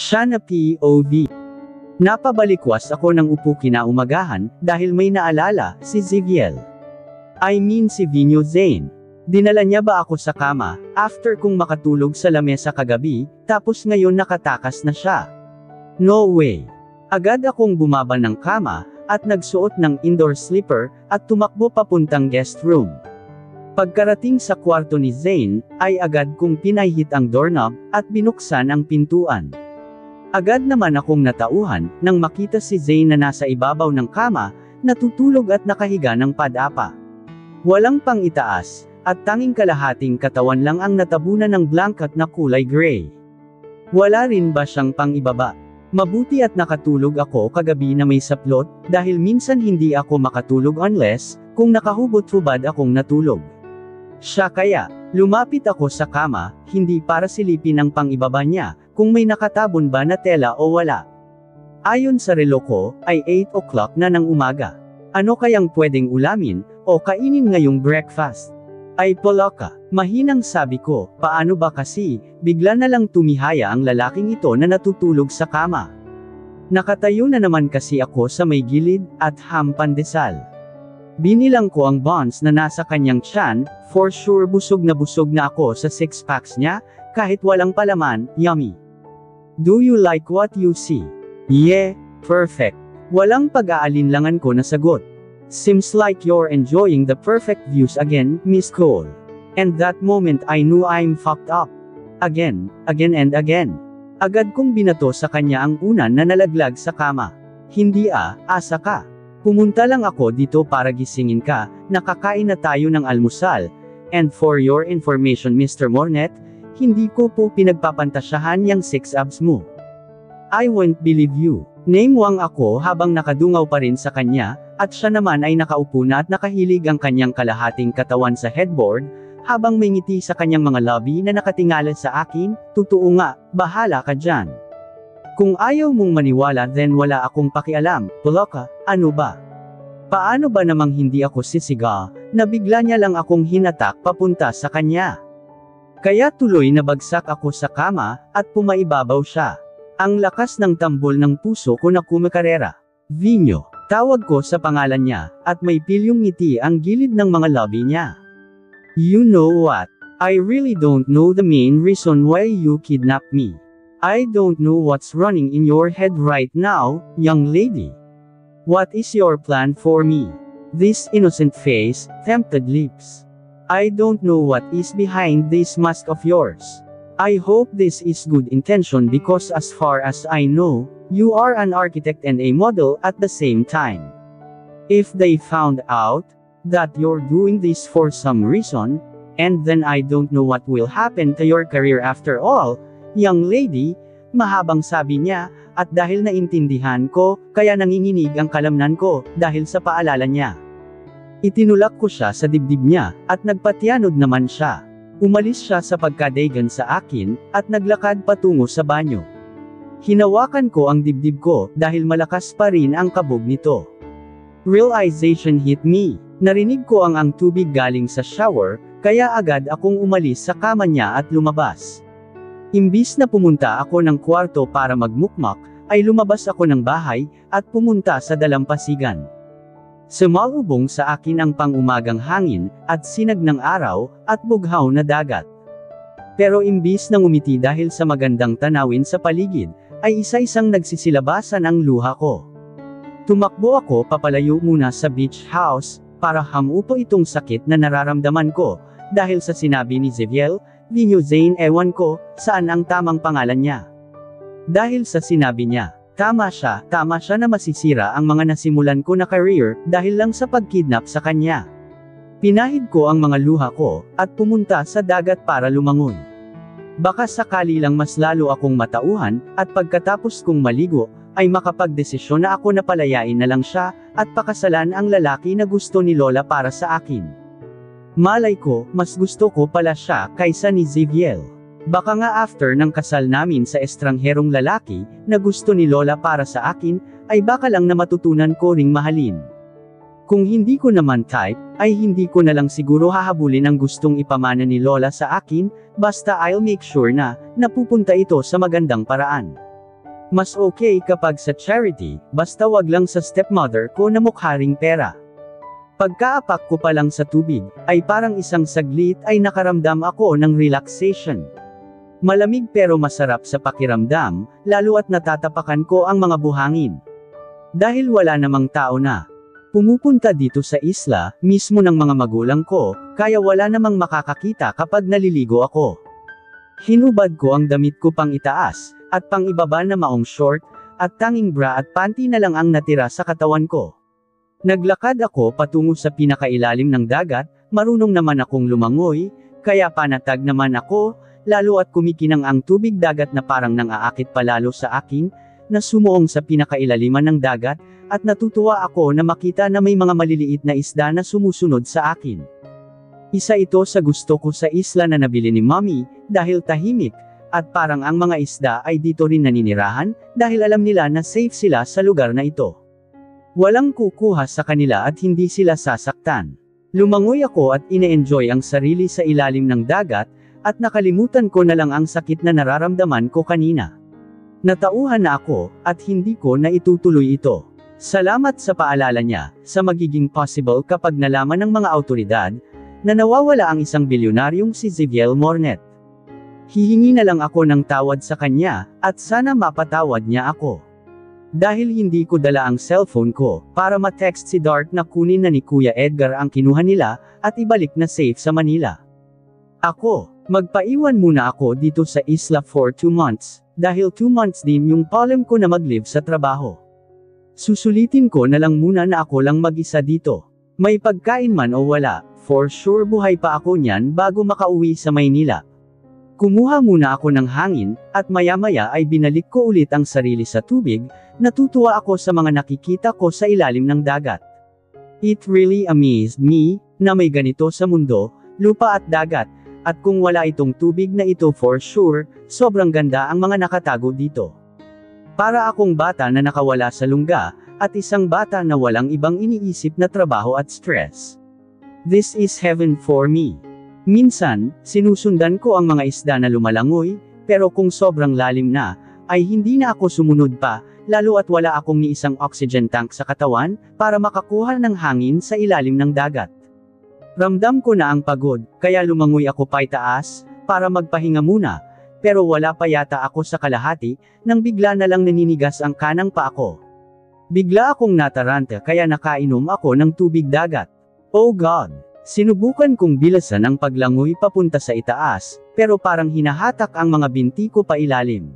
Siya na POV. Napabalikwas ako ng upo kinaumagahan, dahil may naalala, si Ziviel. I mean si Vinyo Zane. Dinala niya ba ako sa kama, after kong makatulog sa lamesa kagabi, tapos ngayon nakatakas na siya? No way. Agad akong bumaba ng kama, at nagsuot ng indoor slipper, at tumakbo papuntang guest room. Pagkarating sa kwarto ni Zane, ay agad kong pinahit ang doorknob, at binuksan ang pintuan. Agad naman akong natauhan, nang makita si Zane na nasa ibabaw ng kama, natutulog at nakahiga ng padapa. Walang pang itaas, at tanging kalahating katawan lang ang natabunan ng blanket na kulay gray. Wala rin ba siyang pang ibaba? Mabuti at nakatulog ako kagabi na may saplot, dahil minsan hindi ako makatulog unless, kung nakahubot-hubad akong natulog. Siya kaya, lumapit ako sa kama, hindi para silipin ang pang-ibaba niya, kung may nakatabon ba na tela o wala. Ayon sa relo ko, ay 8 o'clock na ng umaga. Ano kayang pwedeng ulamin, o kainin ngayong breakfast? Ay poloka, mahinang sabi ko, paano ba kasi, bigla na lang tumihaya ang lalaking ito na natutulog sa kama. Nakatayo na naman kasi ako sa may gilid, at pandesal. Binilang ko ang buns na nasa kanyang tiyan, for sure busog na ako sa 6 packs niya, kahit walang palaman, yummy. Do you like what you see? Yeah, perfect. Walang pag-aalinlangan ko na sagot. Seems like you're enjoying the perfect views again, Miss Cole. And that moment I knew I'm fucked up. Again and again. Agad kong binato sa kanya ang unan na nalaglag sa kama. Hindi asa ka. Pumunta lang ako dito para gisingin ka, nakakain na tayo ng almusal. And for your information Mr. Mornet, hindi ko po pinagpapantasyahan yang 6 abs mo. I won't believe you. Namewang ako habang nakadungaw pa rin sa kanya, at siya naman ay nakaupo na at nakahilig ang kanyang kalahating katawan sa headboard, habang may ngiti sa kanyang mga labi na nakatingala sa akin. Totoo nga, bahala ka dyan. Kung ayaw mong maniwala then wala akong pakialam, poloka, ano ba? Paano ba namang hindi ako sisiga, na bigla niya lang akong hinatak papunta sa kanya? Kaya tuloy nabagsak ako sa kama, at pumaibabaw siya. Ang lakas ng tambol ng puso ko na kumakarera. Vinyo, tawag ko sa pangalan niya, at may pilyong ngiti ang gilid ng mga labi niya. You know what? I really don't know the main reason why you kidnapped me. I don't know what's running in your head right now, young lady. What is your plan for me? This innocent face, tempted lips. I don't know what is behind this mask of yours. I hope this is good intention because as far as I know, you are an architect and a model at the same time. If they found out that you're doing this for some reason, and then I don't know what will happen to your career after all, young lady, mahabang sabi niya, at dahil naintindihan ko, kaya nanginginig ang kalamnan ko, dahil sa paalala niya. Itinulak ko siya sa dibdib niya, at nagpatianod naman siya. Umalis siya sa pagkadaigan sa akin, at naglakad patungo sa banyo. Hinawakan ko ang dibdib ko, dahil malakas pa rin ang kabog nito. Realization hit me. Narinig ko ang tubig galing sa shower, kaya agad akong umalis sa kama niya at lumabas. Imbis na pumunta ako ng kwarto para magmukmak, ay lumabas ako ng bahay, at pumunta sa dalampasigan. Sumalubong sa akin ang pang-umagang hangin, at sinag ng araw, at bughaw na dagat. Pero imbis na ngumiti dahil sa magandang tanawin sa paligid, ay isa-isang nagsisilabasan ang luha ko. Tumakbo ako papalayo muna sa beach house, para hamupo itong sakit na nararamdaman ko, dahil sa sinabi ni Ziviel, Vinyo Zane ewan ko, saan ang tamang pangalan niya. Dahil sa sinabi niya, tama siya na masisira ang mga nasimulan ko na career, dahil lang sa pagkidnap sa kanya. Pinahid ko ang mga luha ko, at pumunta sa dagat para lumangoy. Baka sakali lang mas lalo akong matauhan, at pagkatapos kong maligo, ay makapagdesisyon na ako na palayain na lang siya, at pakasalan ang lalaki na gusto ni Lola para sa akin. Malay ko, mas gusto ko pala siya kaysa ni Ziviel. Baka nga after ng kasal namin sa estrangherong lalaki, na gusto ni Lola para sa akin, ay baka lang na matutunan ko ring mahalin. Kung hindi ko naman type, ay hindi ko na lang siguro hahabulin ang gustong ipamana ni Lola sa akin, basta I'll make sure na, napupunta ito sa magandang paraan. Mas okay kapag sa charity, basta wag lang sa stepmother ko na mukharing pera. Pagkaapak ko pa lang sa tubig, ay parang isang saglit ay nakaramdam ako ng relaxation. Malamig pero masarap sa pakiramdam, lalo at natatapakan ko ang mga buhangin. Dahil wala namang tao na pumupunta dito sa isla, mismo ng mga magulang ko, kaya wala namang makakakita kapag naliligo ako. Hinubad ko ang damit ko pang itaas, at pang ibaba na maong short, at tanging bra at panty na lang ang natira sa katawan ko. Naglakad ako patungo sa pinakailalim ng dagat, marunong naman akong lumangoy, kaya panatag naman ako, lalo at kumikinang ang tubig dagat na parang nang-aakit palalo sa akin, na sumuong sa pinakailaliman ng dagat, at natutuwa ako na makita na may mga maliliit na isda na sumusunod sa akin. Isa ito sa gusto ko sa isla na nabili ni Mommy, dahil tahimik, at parang ang mga isda ay dito rin naninirahan, dahil alam nila na safe sila sa lugar na ito. Walang kukuha sa kanila at hindi sila sasaktan. Lumangoy ako at ine-enjoy ang sarili sa ilalim ng dagat, at nakalimutan ko na lang ang sakit na nararamdaman ko kanina. Natauhan na ako, at hindi ko na itutuloy ito. Salamat sa paalala niya, sa magiging possible kapag nalaman ng mga awtoridad, na nawawala ang isang bilyonaryong si Ziviel Mornet. Hihingi na lang ako ng tawad sa kanya, at sana mapatawad niya ako. Dahil hindi ko dala ang cellphone ko, para ma-text si Dart na kunin na ni Kuya Edgar ang kinuha nila, at ibalik na safe sa Manila. Ako, magpaiwan muna ako dito sa isla for 2 months, dahil 2 months din yung palem ko na mag-live sa trabaho. Susulitin ko na lang muna na ako lang mag-isa dito. May pagkain man o wala, for sure buhay pa ako niyan bago makauwi sa Maynila. Kumuha muna ako ng hangin, at maya-maya ay binalik ko ulit ang sarili sa tubig, natutuwa ako sa mga nakikita ko sa ilalim ng dagat. It really amazed me, na may ganito sa mundo, lupa at dagat, at kung wala itong tubig na ito for sure, sobrang ganda ang mga nakatago dito. Para akong bata na nakawala sa lungga, at isang bata na walang ibang iniisip na trabaho at stress. This is heaven for me. Minsan, sinusundan ko ang mga isda na lumalangoy, pero kung sobrang lalim na, ay hindi na ako sumunod pa, lalo at wala akong ni isang oxygen tank sa katawan, para makakuha ng hangin sa ilalim ng dagat. Ramdam ko na ang pagod, kaya lumangoy ako paitaas, para magpahinga muna, pero wala pa yata ako sa kalahati, nang bigla na lang naninigas ang kanang pa ako. Bigla akong nataranta kaya nakainom ako ng tubig dagat. Oh God! Sinubukan kong bilasan ang paglangoy papunta sa itaas, pero parang hinahatak ang mga binti ko pa ilalim.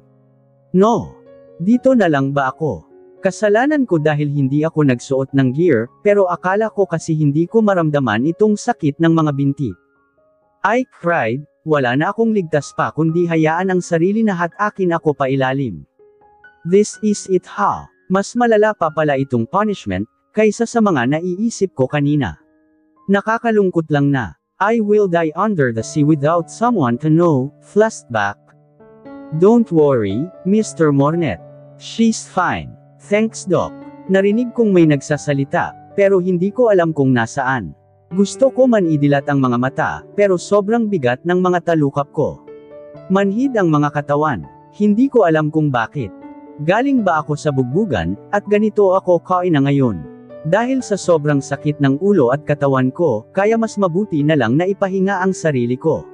No! Dito na lang ba ako? Kasalanan ko dahil hindi ako nagsuot ng gear, pero akala ko kasi hindi ko maramdaman itong sakit ng mga binti. I cried, wala na akong ligtas pa kundi hayaan ang sarili na hatakin ako pa ilalim. This is it ha! Mas malala pa pala itong punishment, kaysa sa mga naiisip ko kanina. Nakakalungkot lang na, I will die under the sea without someone to know, flashback. Don't worry, Mr. Mornet. She's fine. Thanks Doc. Narinig kong may nagsasalita, pero hindi ko alam kung nasaan. Gusto ko man idilat ang mga mata, pero sobrang bigat ng mga talukap ko. Manhid ang mga katawan. Hindi ko alam kung bakit. Galing ba ako sa bugbugan, at ganito ako kaina ngayon. Dahil sa sobrang sakit ng ulo at katawan ko, kaya mas mabuti na lang na ipahinga ang sarili ko.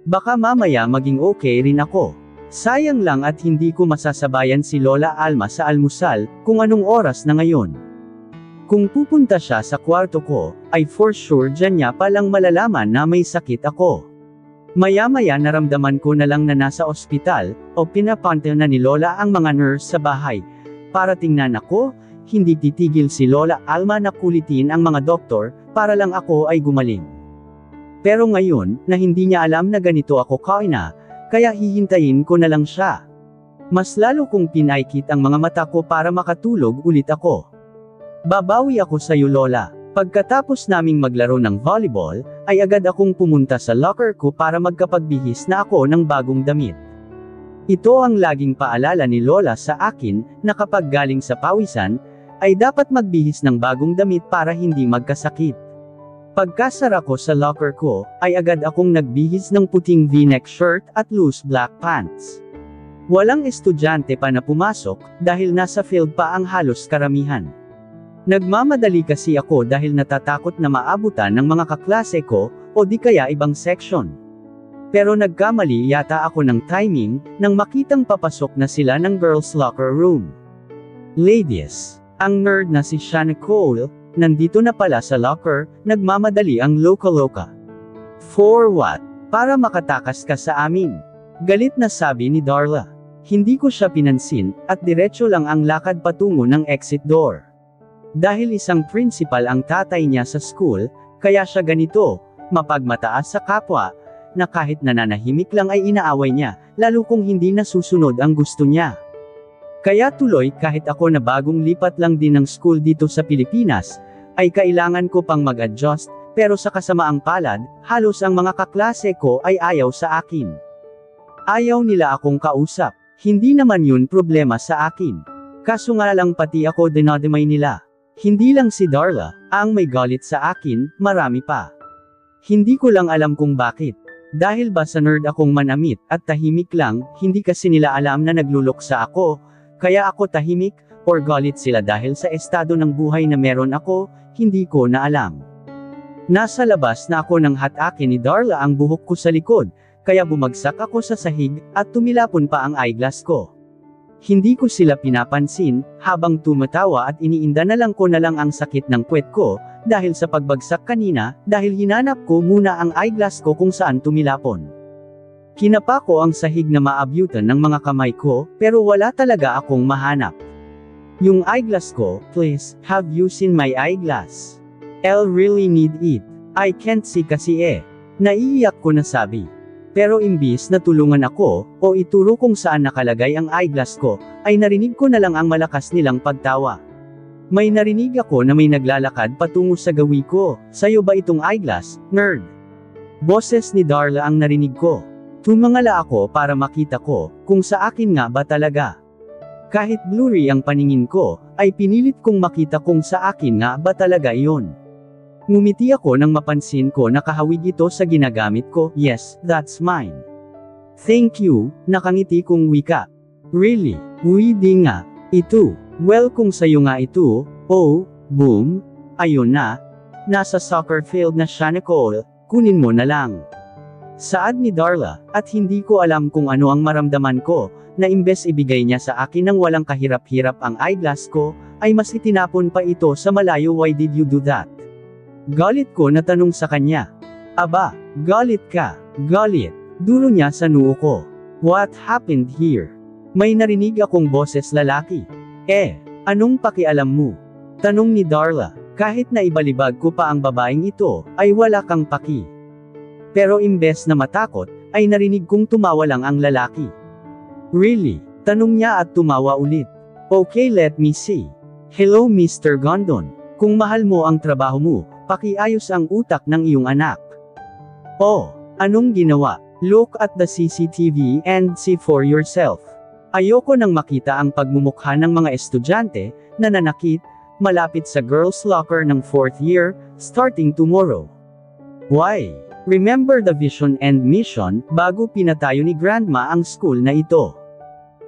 Baka mamaya maging okay rin ako. Sayang lang at hindi ko masasabayan si Lola Alma sa almusal, kung anong oras na ngayon. Kung pupunta siya sa kwarto ko, ay for sure dyan niya palang malalaman na may sakit ako. Maya-maya naramdaman ko na lang na nasa ospital, o pinapunta na ni Lola ang mga nurse sa bahay. Para tingnan ako, hindi titigil si Lola Alma na kulitin ang mga doktor, para lang ako ay gumaling. Pero ngayon, na hindi niya alam na ganito ako kaina, kaya hihintayin ko na lang siya. Mas lalo kong pinaikit ang mga mata ko para makatulog ulit ako. Babawi ako sa iyo Lola. Pagkatapos naming maglaro ng volleyball, ay agad akong pumunta sa locker ko para magkapagbihis na ako ng bagong damit. Ito ang laging paalala ni Lola sa akin, na kapag galing sa pawisan, ay dapat magbihis ng bagong damit para hindi magkasakit. Pagkasara ko sa locker ko, ay agad akong nagbihis ng puting V-neck shirt at loose black pants. Walang estudyante pa na pumasok, dahil nasa field pa ang halos karamihan. Nagmamadali kasi ako dahil natatakot na maabutan ng mga kaklase ko, o di kaya ibang section. Pero nagkamali yata ako ng timing, nang makitang papasok na sila ng girls' locker room. Ladies, ang nerd na si Shana Cole, nandito na pala sa locker, nagmamadali ang loka-loka. For what? Para makatakas ka sa amin. Galit na sabi ni Darla. Hindi ko siya pinansin, at diretso lang ang lakad patungo ng exit door. Dahil isang principal ang tatay niya sa school, kaya siya ganito, mapagmataas sa kapwa, na kahit nananahimik lang ay inaaway niya, lalo kung hindi nasusunod ang gusto niya. Kaya tuloy kahit ako na bagong lipat lang din ng school dito sa Pilipinas, ay kailangan ko pang mag-adjust, pero sa kasamaang palad, halos ang mga kaklase ko ay ayaw sa akin. Ayaw nila akong kausap, hindi naman yun problema sa akin. Kaso nga lang pati ako dinadamay nila. Hindi lang si Darla, ang may galit sa akin, marami pa. Hindi ko lang alam kung bakit. Dahil ba sa nerd akong manamit, at tahimik lang, hindi kasi nila alam na nagluluksa ako, kaya ako tahimik, or galit sila dahil sa estado ng buhay na meron ako, hindi ko na alam. Nasa labas na ako nang hatakin ni Darla ang buhok ko sa likod, kaya bumagsak ako sa sahig, at tumilapon pa ang eyeglass ko. Hindi ko sila pinapansin, habang tumatawa at iniinda na lang ang sakit ng puwet ko, dahil sa pagbagsak kanina, dahil hinanap ko muna ang eyeglass ko kung saan tumilapon. Kinapa ko ang sahig na maabyutan ng mga kamay ko, pero wala talaga akong mahanap. Yung eyeglass ko, please, have you seen my eyeglass? I'll really need it. I can't see kasi eh. Naiiyak ko na sabi. Pero imbis na tulungan ako, o ituro kung saan nakalagay ang eyeglass ko, ay narinig ko na lang ang malakas nilang pagtawa. May narinig ako na may naglalakad patungo sa gawi ko, sayo ba itong eyeglass, nerd? Boses ni Darla ang narinig ko. Tumangala ako para makita ko, kung sa akin nga ba talaga. Kahit blurry ang paningin ko, ay pinilit kong makita kung sa akin nga ba talaga iyon. Ngumiti ako nang mapansin ko na kahawig ito sa ginagamit ko, yes, that's mine. Thank you, nakangiti kong wika. Really? Di nga. Ito. Well kung sayo nga ito, oh, boom, ayun na. Nasa soccer field na siya Nicole, kunin mo na lang. Saad ni Darla, at hindi ko alam kung ano ang maramdaman ko, na imbes ibigay niya sa akin ng walang kahirap-hirap ang eyeglass ko, ay mas itinapon pa ito sa malayo. Why did you do that? Galit ko na tanong sa kanya. Aba, galit ka, galit. Dulo niya sa noo ko. What happened here? May narinig akong boses lalaki. Anong pakialam mo? Tanong ni Darla. Kahit na ibalibag ko pa ang babaeng ito, ay wala kang paki. Pero imbes na matakot, ay narinig kong tumawa lang ang lalaki. Really? Tanong niya at tumawa ulit. Okay, let me see. Hello Mr. Gondon. Kung mahal mo ang trabaho mo, pakiayos ang utak ng iyong anak. Oh, anong ginawa? Look at the CCTV and see for yourself. Ayoko nang makita ang pagmumukha ng mga estudyante, na nanakit, malapit sa girls' locker ng 4th year, starting tomorrow. Why? Remember the vision and mission, bago pinatayo ni Grandma ang school na ito.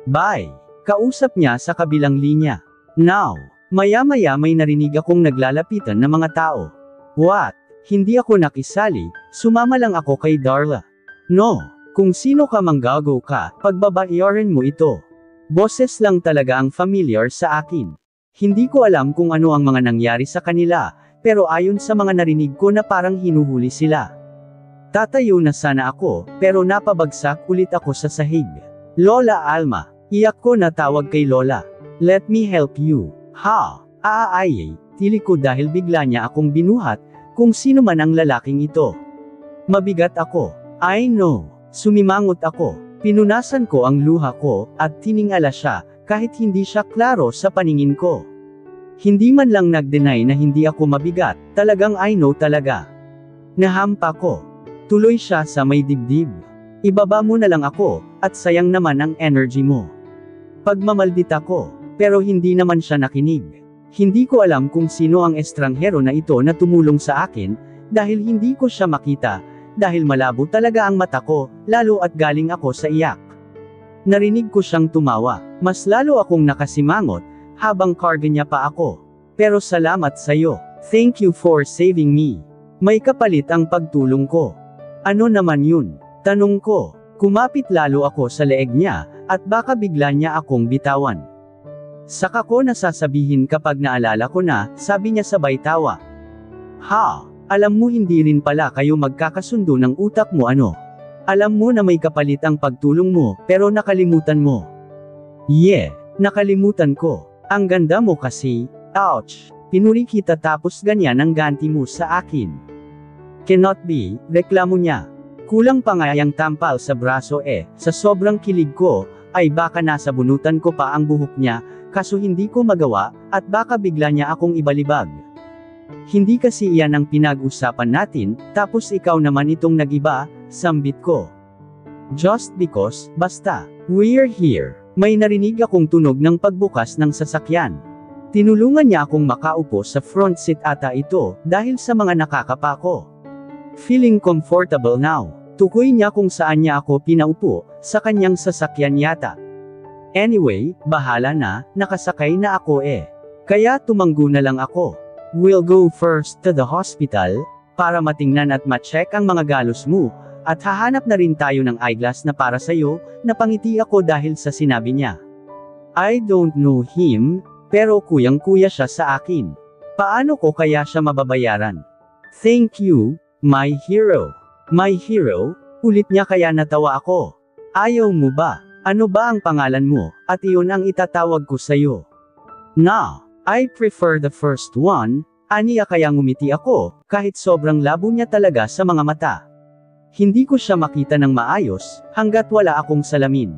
Bye! Kausap niya sa kabilang linya. Now, maya-maya may narinig akong naglalapitan na mga tao. What? Hindi ako nakisali, sumama lang ako kay Darla. No. Kung sino ka manggago ka, pagbabayaran mo ito. Boses lang talaga ang familiar sa akin. Hindi ko alam kung ano ang mga nangyari sa kanila, pero ayon sa mga narinig ko na parang hinuhuli sila. Tatayo na sana ako, pero napabagsak ulit ako sa sahig. Lola Alma, iyak ko na tawag kay Lola. Let me help you. Ha? Tili ko dahil bigla niya akong binuhat, kung sino man ang lalaking ito. Mabigat ako. I know. Sumimangot ako, pinunasan ko ang luha ko, at tiningala siya, kahit hindi siya klaro sa paningin ko. Hindi man lang nag-deny na hindi ako mabigat, talagang I know talaga. Nahampa ko. Tuloy siya sa may dibdib. Ibaba mo na lang ako, at sayang naman ang energy mo. Pagmamaldita ko, pero hindi naman siya nakinig. Hindi ko alam kung sino ang estranghero na ito na tumulong sa akin, dahil hindi ko siya makita, dahil malabo talaga ang mata ko, lalo at galing ako sa iyak. Narinig ko siyang tumawa. Mas lalo akong nakasimangot, habang karga niya pa ako. Pero salamat sa'yo. Thank you for saving me. May kapalit ang pagtulong ko. Ano naman yun? Tanong ko. Kumapit lalo ako sa leeg niya, at baka bigla niya akong bitawan. Saka ko nasasabihin kapag naalala ko na, sabi niya sabay tawa. Ha, alam mo hindi rin pala kayo magkakasundo ng utak mo ano? Alam mo na may kapalit ang pagtulong mo, pero nakalimutan mo. Yeah, nakalimutan ko. Ang ganda mo kasi. Ouch. Pinuri kita tapos ganyan ang ganti mo sa akin. Cannot be, reklamo niya. Kulang pa nga yang tampal sa braso sa sobrang kilig ko, ay baka nasa bunutan ko pa ang buhok niya, kaso hindi ko magawa, at baka bigla niya akong ibalibag. Hindi kasi iyan ang pinag-usapan natin, tapos ikaw naman itong nagiba, sambit ko. Just because, basta, we're here. May narinig akong tunog ng pagbukas ng sasakyan. Tinulungan niya akong makaupo sa front seat ata ito, dahil sa mga nakakapa ko. Feeling comfortable now. Tukoy niya kung saan niya ako pinaupo, sa kanyang sasakyan yata. Anyway, bahala na, nakasakay na ako Kaya tumanggo na lang ako. We'll go first to the hospital, para matingnan at ma-check ang mga galos mo, at hahanap na rin tayo ng eyeglass na para sa'yo, napangiti ako dahil sa sinabi niya. I don't know him, pero kuyang-kuya siya sa akin. Paano ko kaya siya mababayaran? Thank you, my hero. My hero? Ulit niya kaya natawa ako. Ayaw mo ba? Ano ba ang pangalan mo, at iyon ang itatawag ko sa'yo? Na, I prefer the first one, aniya kaya ngumiti ako, kahit sobrang labo niya talaga sa mga mata. Hindi ko siya makita ng maayos, hanggat wala akong salamin.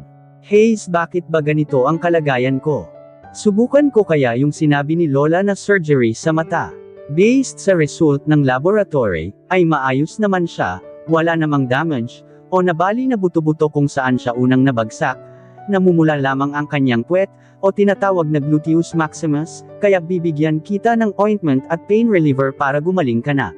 Hayes, bakit ba ganito ang kalagayan ko? Subukan ko kaya yung sinabi ni Lola na surgery sa mata. Based sa result ng laboratory, ay maayos naman siya, wala namang damage, o nabali na buto-buto kung saan siya unang nabagsak, namumula lamang ang kanyang puwet, o tinatawag na gluteus maximus, kaya bibigyan kita ng ointment at pain reliever para gumaling ka na.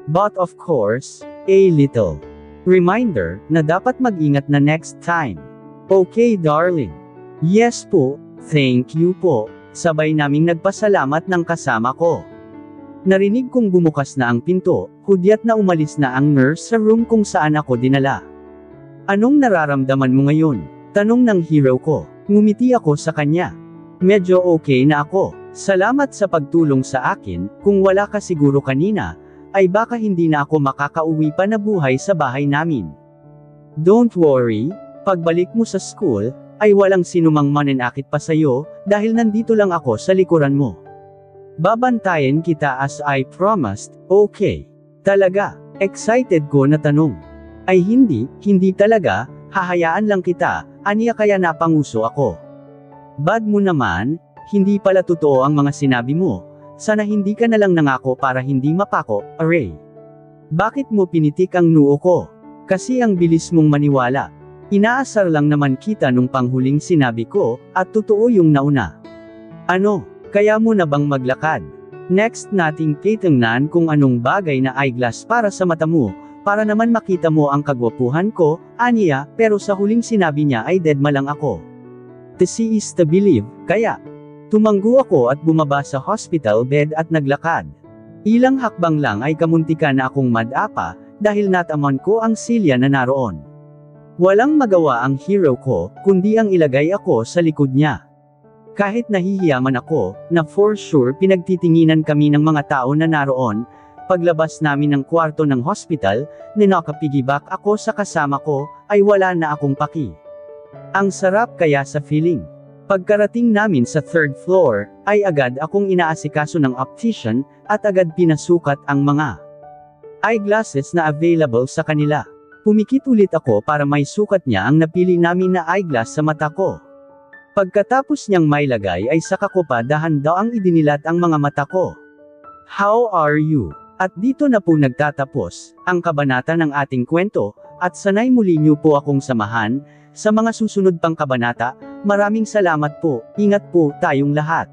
But of course, a little reminder na dapat mag-ingat na next time. Okay darling. Yes po, thank you po, sabay naming nagpasalamat ng kasama ko. Narinig kong bumukas na ang pinto, hudyat na umalis na ang nurse sa room kung saan ako dinala. Anong nararamdaman mo ngayon? Tanong ng hero ko. Ngumiti ako sa kanya. Medyo okay na ako. Salamat sa pagtulong sa akin, kung wala ka siguro kanina, ay baka hindi na ako makakauwi pa na buhay sa bahay namin. Don't worry, pagbalik mo sa school, ay walang sinumang mananakit pa sa'yo, dahil nandito lang ako sa likuran mo. Babantayan kita as I promised, okay. Talaga, excited ko na tanong. Ay hindi talaga, hahayaan lang kita, aniya kaya napanguso ako. Bad mo naman, hindi pala totoo ang mga sinabi mo, sana hindi ka na lang nangako para hindi mapako, Ray. Bakit mo pinitik ang noo ko? Kasi ang bilis mong maniwala. Inaasar lang naman kita nung panghuling sinabi ko, at totoo yung nauna. Ano, kaya mo na bang maglakad? Next nating titingnan kung anong bagay na eyeglass para sa mata mo, para naman makita mo ang kagwapuhan ko, aniya, pero sa huling sinabi niya ay deadma lang ako. To see is to believe, kaya, tumanggo ako at bumaba sa hospital bed at naglakad. Ilang hakbang lang ay kamuntikan na akong madapa, dahil nataman ko ang silya na naroon. Walang magawa ang hero ko, kundi ang ilagay ako sa likod niya. Kahit nahihiyaman ako, na for sure pinagtitinginan kami ng mga tao na naroon, paglabas namin ng kwarto ng hospital, nakapigibak ako sa kasama ko, ay wala na akong paki. Ang sarap kaya sa feeling. Pagkarating namin sa third floor, ay agad akong inaasikaso ng optician, at agad pinasukat ang mga eyeglasses na available sa kanila. Pumikit ulit ako para may sukat niya ang napili namin na eyeglass sa mata ko. Pagkatapos niyang mailagay ay saka ko pa dahan-daang idinilat ang mga mata ko. How are you? At dito na po nagtatapos ang kabanata ng ating kwento, at sanay muli niyo po akong samahan sa mga susunod pang kabanata. Maraming salamat po, ingat po tayong lahat.